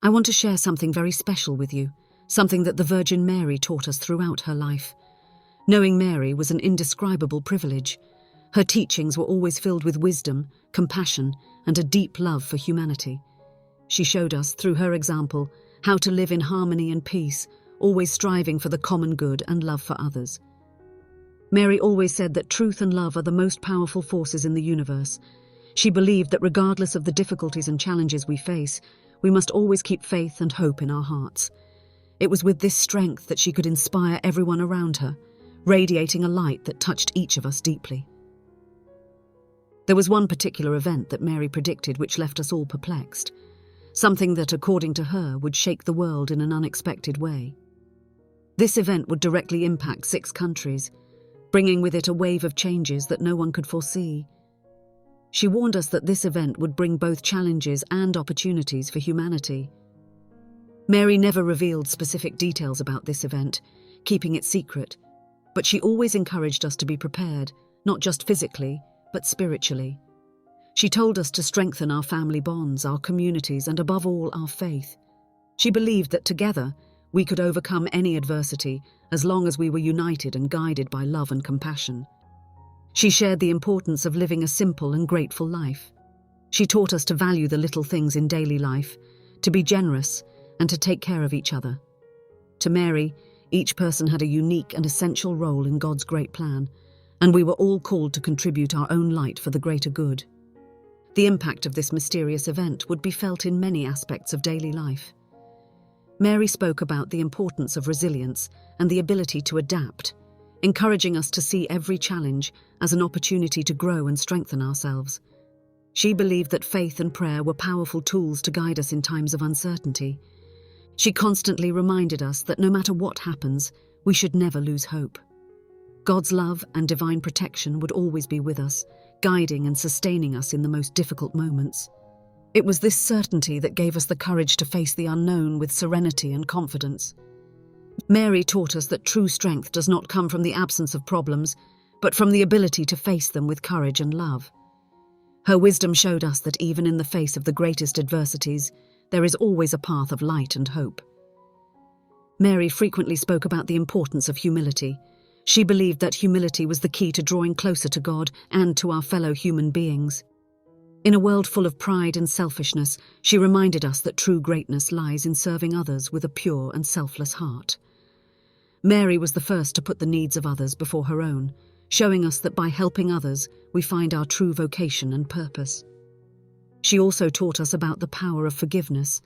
I want to share something very special with you, something that the Virgin Mary taught us throughout her life. Knowing Mary was an indescribable privilege. Her teachings were always filled with wisdom, compassion, and a deep love for humanity. She showed us, through her example, how to live in harmony and peace, always striving for the common good and love for others. Mary always said that truth and love are the most powerful forces in the universe. She believed that regardless of the difficulties and challenges we face, we must always keep faith and hope in our hearts. It was with this strength that she could inspire everyone around her, radiating a light that touched each of us deeply. There was one particular event that Mary predicted which left us all perplexed, something that, according to her, would shake the world in an unexpected way. This event would directly impact 6 countries, bringing with it a wave of changes that no one could foresee. She warned us that this event would bring both challenges and opportunities for humanity. Mary never revealed specific details about this event, keeping it secret, but she always encouraged us to be prepared, not just physically, but spiritually. She told us to strengthen our family bonds, our communities, and above all, our faith. She believed that together, we could overcome any adversity as long as we were united and guided by love and compassion. She shared the importance of living a simple and grateful life. She taught us to value the little things in daily life, to be generous, and to take care of each other. To Mary, each person had a unique and essential role in God's great plan, and we were all called to contribute our own light for the greater good. The impact of this mysterious event would be felt in many aspects of daily life. Mary spoke about the importance of resilience and the ability to adapt, encouraging us to see every challenge as an opportunity to grow and strengthen ourselves. She believed that faith and prayer were powerful tools to guide us in times of uncertainty. She constantly reminded us that no matter what happens, we should never lose hope. God's love and divine protection would always be with us, guiding and sustaining us in the most difficult moments. It was this certainty that gave us the courage to face the unknown with serenity and confidence. Mary taught us that true strength does not come from the absence of problems, but from the ability to face them with courage and love. Her wisdom showed us that even in the face of the greatest adversities, there is always a path of light and hope. Mary frequently spoke about the importance of humility. She believed that humility was the key to drawing closer to God and to our fellow human beings. In a world full of pride and selfishness, she reminded us that true greatness lies in serving others with a pure and selfless heart. Mary was the first to put the needs of others before her own, showing us that by helping others, we find our true vocation and purpose. She also taught us about the power of forgiveness.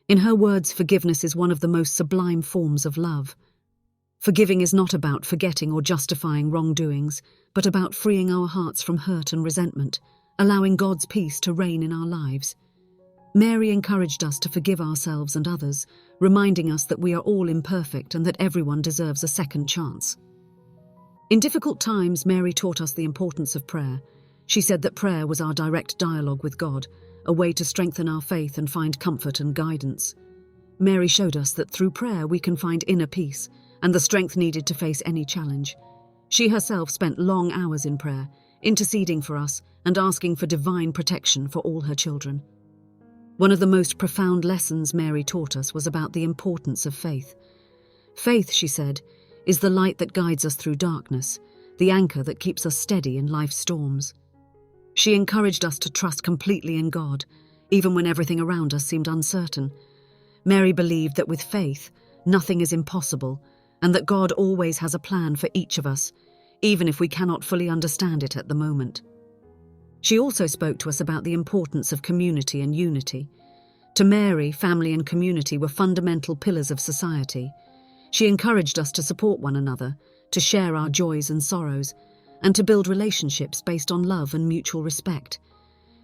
In her words, forgiveness is one of the most sublime forms of love. Forgiving is not about forgetting or justifying wrongdoings, but about freeing our hearts from hurt and resentment, allowing God's peace to reign in our lives. Mary encouraged us to forgive ourselves and others, reminding us that we are all imperfect and that everyone deserves a second chance. In difficult times, Mary taught us the importance of prayer. She said that prayer was our direct dialogue with God, a way to strengthen our faith and find comfort and guidance. Mary showed us that through prayer we can find inner peace and the strength needed to face any challenge. She herself spent long hours in prayer, interceding for us and asking for divine protection for all her children. One of the most profound lessons Mary taught us was about the importance of faith. Faith, she said, is the light that guides us through darkness, the anchor that keeps us steady in life's storms. She encouraged us to trust completely in God, even when everything around us seemed uncertain. Mary believed that with faith, nothing is impossible, and that God always has a plan for each of us, even if we cannot fully understand it at the moment. She also spoke to us about the importance of community and unity. To Mary, family and community were fundamental pillars of society. She encouraged us to support one another, to share our joys and sorrows, and to build relationships based on love and mutual respect.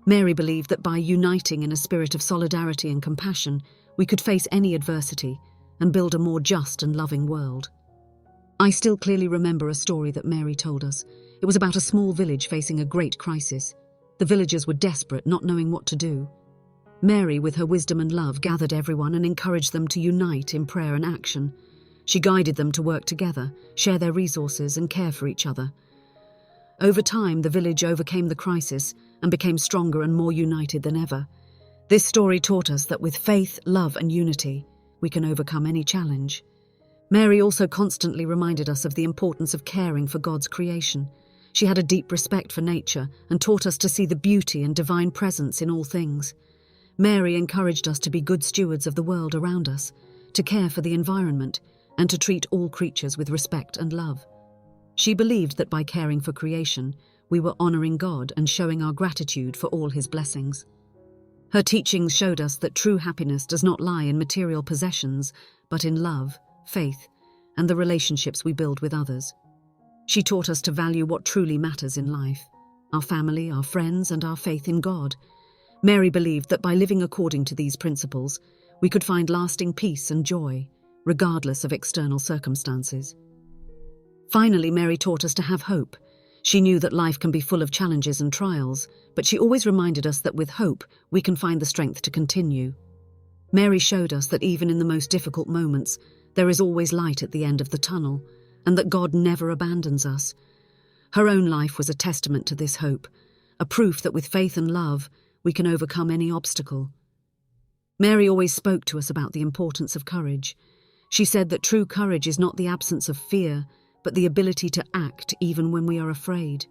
Mary believed that by uniting in a spirit of solidarity and compassion, we could face any adversity and build a more just and loving world. I still clearly remember a story that Mary told us. It was about a small village facing a great crisis. The villagers were desperate, not knowing what to do. Mary, with her wisdom and love, gathered everyone and encouraged them to unite in prayer and action. She guided them to work together, share their resources, and care for each other. Over time, the village overcame the crisis and became stronger and more united than ever. This story taught us that with faith, love, and unity, we can overcome any challenge. Mary also constantly reminded us of the importance of caring for God's creation. She had a deep respect for nature and taught us to see the beauty and divine presence in all things. Mary encouraged us to be good stewards of the world around us, to care for the environment, and to treat all creatures with respect and love. She believed that by caring for creation, we were honoring God and showing our gratitude for all His blessings. Her teachings showed us that true happiness does not lie in material possessions, but in love, faith, and the relationships we build with others. She taught us to value what truly matters in life: our family, our friends, and our faith in God. Mary believed that by living according to these principles, we could find lasting peace and joy, regardless of external circumstances. Finally, Mary taught us to have hope. She knew that life can be full of challenges and trials, but she always reminded us that with hope, we can find the strength to continue. Mary showed us that even in the most difficult moments, there is always light at the end of the tunnel, and that God never abandons us. Her own life was a testament to this hope, a proof that with faith and love, we can overcome any obstacle. Mary always spoke to us about the importance of courage. She said that true courage is not the absence of fear, but the ability to act even when we are afraid.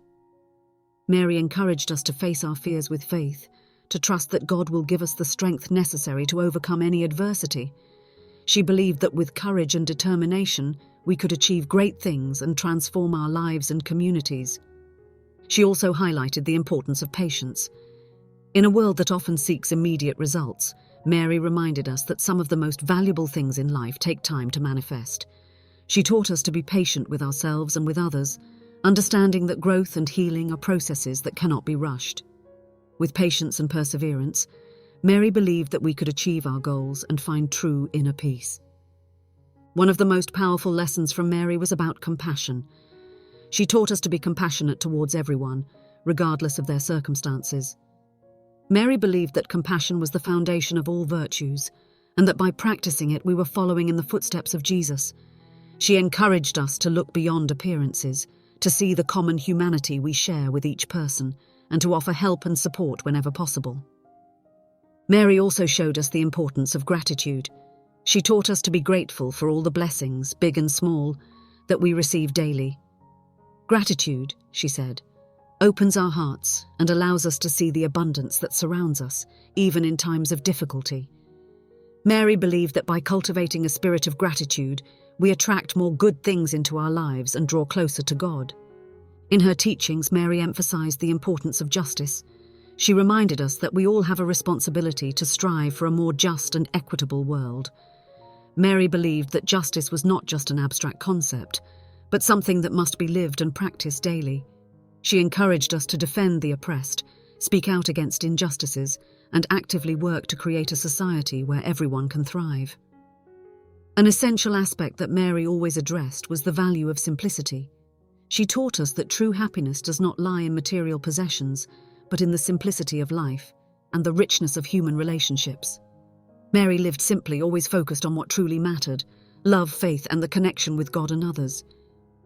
Mary encouraged us to face our fears with faith, to trust that God will give us the strength necessary to overcome any adversity. She believed that with courage and determination, we could achieve great things and transform our lives and communities. She also highlighted the importance of patience. In a world that often seeks immediate results, Mary reminded us that some of the most valuable things in life take time to manifest. She taught us to be patient with ourselves and with others, understanding that growth and healing are processes that cannot be rushed. With patience and perseverance, Mary believed that we could achieve our goals and find true inner peace. One of the most powerful lessons from Mary was about compassion. She taught us to be compassionate towards everyone, regardless of their circumstances. Mary believed that compassion was the foundation of all virtues, and that by practicing it we were following in the footsteps of Jesus. She encouraged us to look beyond appearances, to see the common humanity we share with each person, and to offer help and support whenever possible. Mary also showed us the importance of gratitude. She taught us to be grateful for all the blessings, big and small, that we receive daily. Gratitude, she said, opens our hearts and allows us to see the abundance that surrounds us, even in times of difficulty. Mary believed that by cultivating a spirit of gratitude, we attract more good things into our lives and draw closer to God. In her teachings, Mary emphasized the importance of justice. She reminded us that we all have a responsibility to strive for a more just and equitable world. Mary believed that justice was not just an abstract concept, but something that must be lived and practiced daily. She encouraged us to defend the oppressed, speak out against injustices, and actively work to create a society where everyone can thrive. An essential aspect that Mary always addressed was the value of simplicity. She taught us that true happiness does not lie in material possessions, but in the simplicity of life and the richness of human relationships. Mary lived simply, always focused on what truly mattered: love, faith, and the connection with God and others.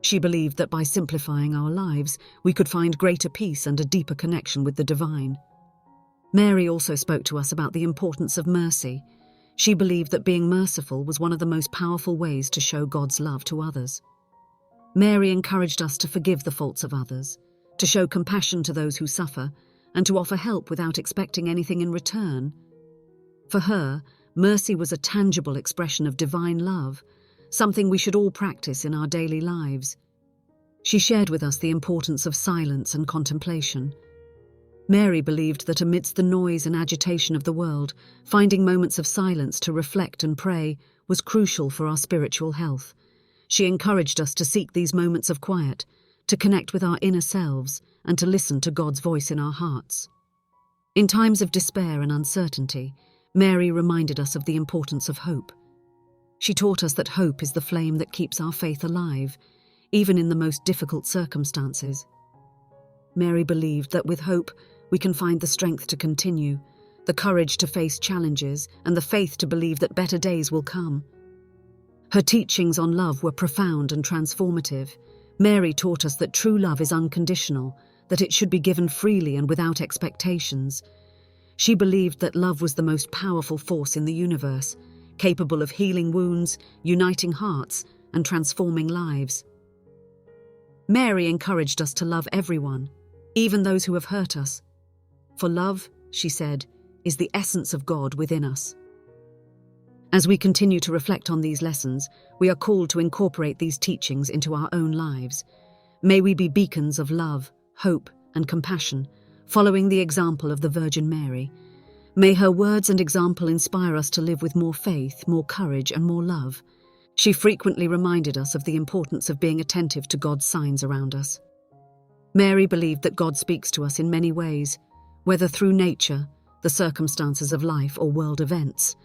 She believed that by simplifying our lives, we could find greater peace and a deeper connection with the divine. Mary also spoke to us about the importance of mercy. She believed that being merciful was one of the most powerful ways to show God's love to others. Mary encouraged us to forgive the faults of others, to show compassion to those who suffer, and to offer help without expecting anything in return. For her, mercy was a tangible expression of divine love, something we should all practice in our daily lives. She shared with us the importance of silence and contemplation. Mary believed that amidst the noise and agitation of the world, finding moments of silence to reflect and pray was crucial for our spiritual health. She encouraged us to seek these moments of quiet, to connect with our inner selves, and to listen to God's voice in our hearts. In times of despair and uncertainty, Mary reminded us of the importance of hope. She taught us that hope is the flame that keeps our faith alive, even in the most difficult circumstances. Mary believed that with hope, we can find the strength to continue, the courage to face challenges, and the faith to believe that better days will come. Her teachings on love were profound and transformative. Mary taught us that true love is unconditional, that it should be given freely and without expectations. She believed that love was the most powerful force in the universe, capable of healing wounds, uniting hearts, and transforming lives. Mary encouraged us to love everyone, even those who have hurt us. For love, she said, is the essence of God within us. As we continue to reflect on these lessons, we are called to incorporate these teachings into our own lives. May we be beacons of love, hope, and compassion, following the example of the Virgin Mary. May her words and example inspire us to live with more faith, more courage, and more love. She frequently reminded us of the importance of being attentive to God's signs around us. Mary believed that God speaks to us in many ways, whether through nature, the circumstances of life, or world events.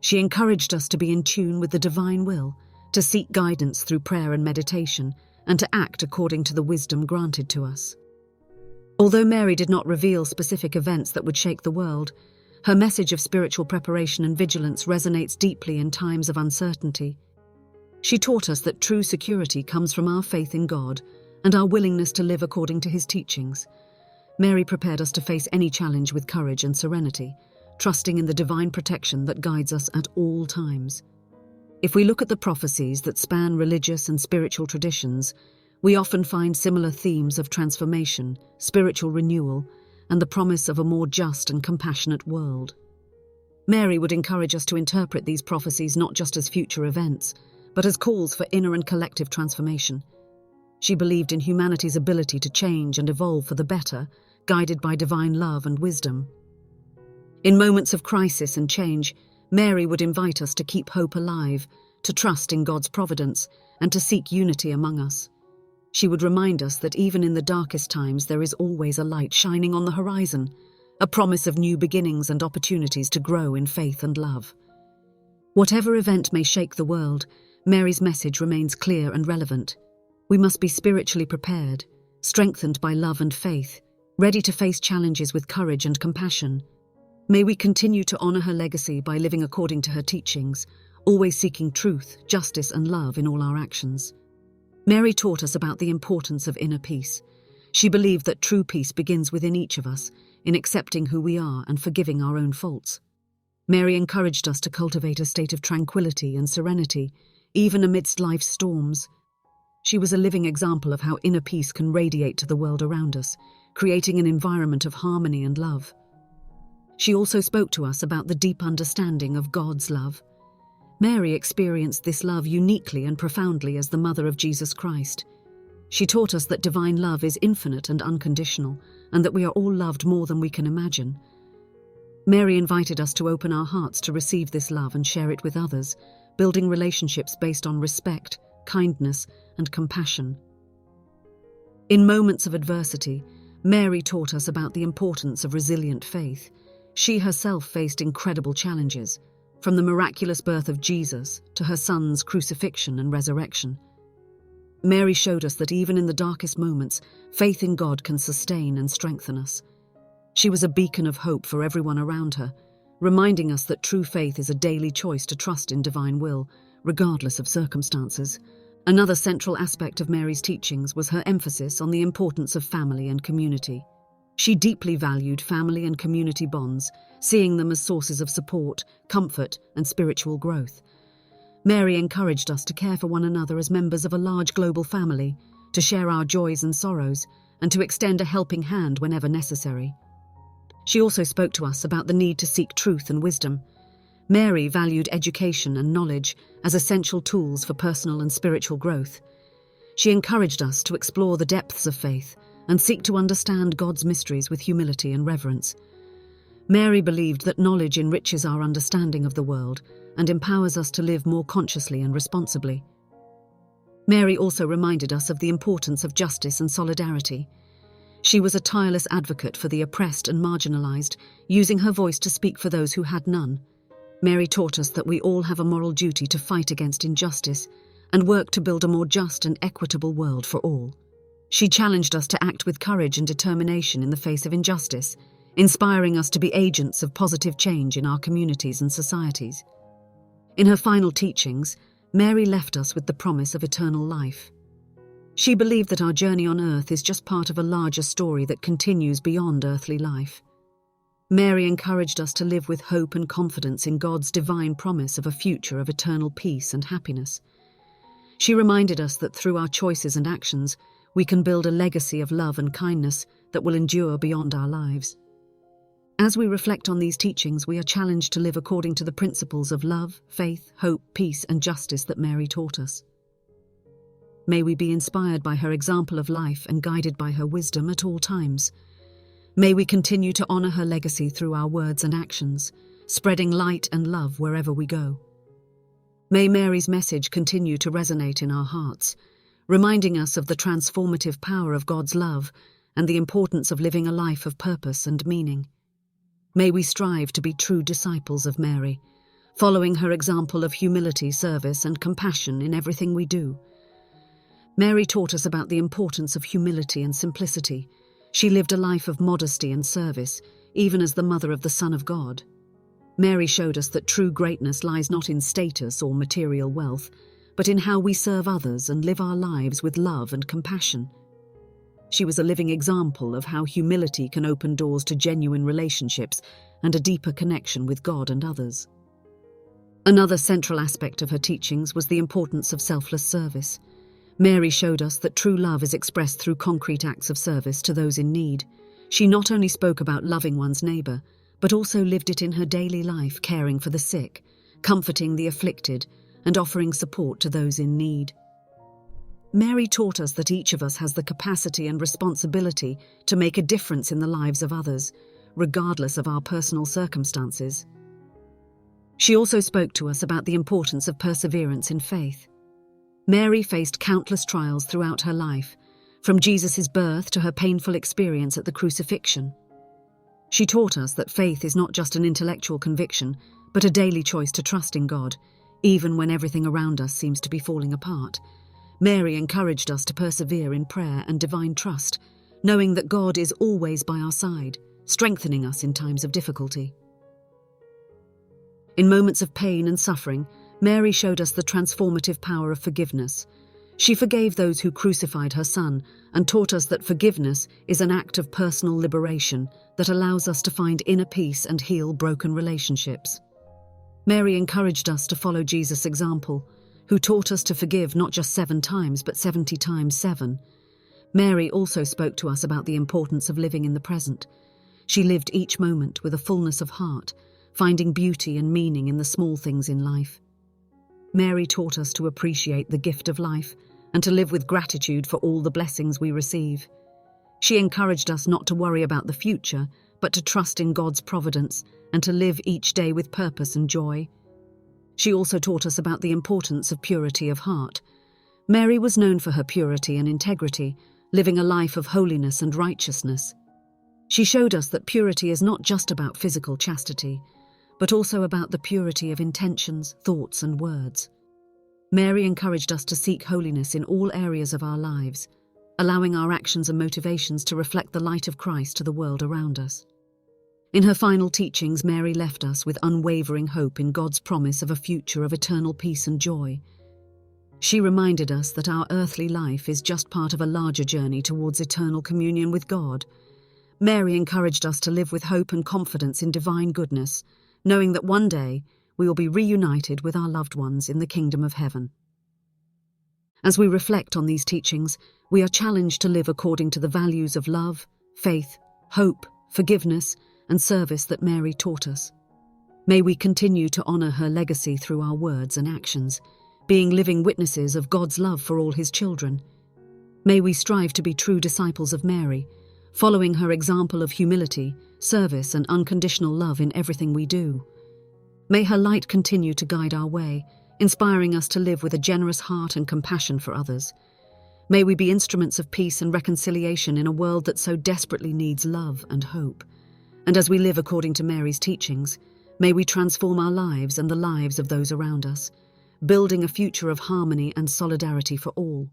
She encouraged us to be in tune with the divine will, to seek guidance through prayer and meditation, and to act according to the wisdom granted to us. Although Mary did not reveal specific events that would shake the world, her message of spiritual preparation and vigilance resonates deeply in times of uncertainty. She taught us that true security comes from our faith in God and our willingness to live according to His teachings. Mary prepared us to face any challenge with courage and serenity, trusting in the divine protection that guides us at all times. If we look at the prophecies that span religious and spiritual traditions, we often find similar themes of transformation, spiritual renewal, and the promise of a more just and compassionate world. Mary would encourage us to interpret these prophecies not just as future events, but as calls for inner and collective transformation. She believed in humanity's ability to change and evolve for the better, guided by divine love and wisdom. In moments of crisis and change, Mary would invite us to keep hope alive, to trust in God's providence, and to seek unity among us. She would remind us that even in the darkest times there is always a light shining on the horizon, a promise of new beginnings and opportunities to grow in faith and love. Whatever event may shake the world, Mary's message remains clear and relevant. We must be spiritually prepared, strengthened by love and faith, ready to face challenges with courage and compassion. May we continue to honor her legacy by living according to her teachings, always seeking truth, justice, and love in all our actions. Mary taught us about the importance of inner peace. She believed that true peace begins within each of us, in accepting who we are and forgiving our own faults. Mary encouraged us to cultivate a state of tranquility and serenity, even amidst life's storms. She was a living example of how inner peace can radiate to the world around us, creating an environment of harmony and love. She also spoke to us about the deep understanding of God's love. Mary experienced this love uniquely and profoundly as the mother of Jesus Christ. She taught us that divine love is infinite and unconditional, and that we are all loved more than we can imagine. Mary invited us to open our hearts to receive this love and share it with others, building relationships based on respect, kindness, and compassion. In moments of adversity, Mary taught us about the importance of resilient faith. She herself faced incredible challenges, from the miraculous birth of Jesus to her son's crucifixion and resurrection. Mary showed us that even in the darkest moments, faith in God can sustain and strengthen us. She was a beacon of hope for everyone around her, reminding us that true faith is a daily choice to trust in divine will, regardless of circumstances. Another central aspect of Mary's teachings was her emphasis on the importance of family and community. She deeply valued family and community bonds, seeing them as sources of support, comfort, and spiritual growth. Mary encouraged us to care for one another as members of a large global family, to share our joys and sorrows, and to extend a helping hand whenever necessary. She also spoke to us about the need to seek truth and wisdom. Mary valued education and knowledge as essential tools for personal and spiritual growth. She encouraged us to explore the depths of faith and seek to understand God's mysteries with humility and reverence. Mary believed that knowledge enriches our understanding of the world and empowers us to live more consciously and responsibly. Mary also reminded us of the importance of justice and solidarity. She was a tireless advocate for the oppressed and marginalized, using her voice to speak for those who had none. Mary taught us that we all have a moral duty to fight against injustice and work to build a more just and equitable world for all. She challenged us to act with courage and determination in the face of injustice, inspiring us to be agents of positive change in our communities and societies. In her final teachings, Mary left us with the promise of eternal life. She believed that our journey on earth is just part of a larger story that continues beyond earthly life. Mary encouraged us to live with hope and confidence in God's divine promise of a future of eternal peace and happiness. She reminded us that through our choices and actions, we can build a legacy of love and kindness that will endure beyond our lives. As we reflect on these teachings, we are challenged to live according to the principles of love, faith, hope, peace, and justice that Mary taught us. May we be inspired by her example of life and guided by her wisdom at all times. May we continue to honor her legacy through our words and actions, spreading light and love wherever we go. May Mary's message continue to resonate in our hearts, reminding us of the transformative power of God's love and the importance of living a life of purpose and meaning. May we strive to be true disciples of Mary, following her example of humility, service, and compassion in everything we do. Mary taught us about the importance of humility and simplicity. She lived a life of modesty and service, even as the mother of the Son of God. Mary showed us that true greatness lies not in status or material wealth, but in how we serve others and live our lives with love and compassion. She was a living example of how humility can open doors to genuine relationships and a deeper connection with God and others. Another central aspect of her teachings was the importance of selfless service. Mary showed us that true love is expressed through concrete acts of service to those in need. She not only spoke about loving one's neighbor, but also lived it in her daily life, caring for the sick, comforting the afflicted, and offering support to those in need. Mary taught us that each of us has the capacity and responsibility to make a difference in the lives of others, regardless of our personal circumstances. She also spoke to us about the importance of perseverance in faith. Mary faced countless trials throughout her life, from Jesus' birth to her painful experience at the crucifixion. She taught us that faith is not just an intellectual conviction, but a daily choice to trust in God, even when everything around us seems to be falling apart. Mary encouraged us to persevere in prayer and divine trust, knowing that God is always by our side, strengthening us in times of difficulty. In moments of pain and suffering, Mary showed us the transformative power of forgiveness. She forgave those who crucified her Son and taught us that forgiveness is an act of personal liberation that allows us to find inner peace and heal broken relationships. Mary encouraged us to follow Jesus' example, who taught us to forgive not just 7 times but 70 times 7. Mary also spoke to us about the importance of living in the present. She lived each moment with a fullness of heart, finding beauty and meaning in the small things in life. Mary taught us to appreciate the gift of life and to live with gratitude for all the blessings we receive. She encouraged us not to worry about the future, but to trust in God's providence and to live each day with purpose and joy. She also taught us about the importance of purity of heart. Mary was known for her purity and integrity, living a life of holiness and righteousness. She showed us that purity is not just about physical chastity, but also about the purity of intentions, thoughts, and words. Mary encouraged us to seek holiness in all areas of our lives, allowing our actions and motivations to reflect the light of Christ to the world around us. In her final teachings, Mary left us with unwavering hope in God's promise of a future of eternal peace and joy. She reminded us that our earthly life is just part of a larger journey towards eternal communion with God. Mary encouraged us to live with hope and confidence in divine goodness, knowing that one day we will be reunited with our loved ones in the kingdom of heaven. As we reflect on these teachings, we are challenged to live according to the values of love, faith, hope, forgiveness, and service that Mary taught us. May we continue to honor her legacy through our words and actions, being living witnesses of God's love for all his children. May we strive to be true disciples of Mary, following her example of humility, service, and unconditional love in everything we do. May her light continue to guide our way, inspiring us to live with a generous heart and compassion for others. May we be instruments of peace and reconciliation in a world that so desperately needs love and hope. And as we live according to Mary's teachings, may we transform our lives and the lives of those around us, building a future of harmony and solidarity for all.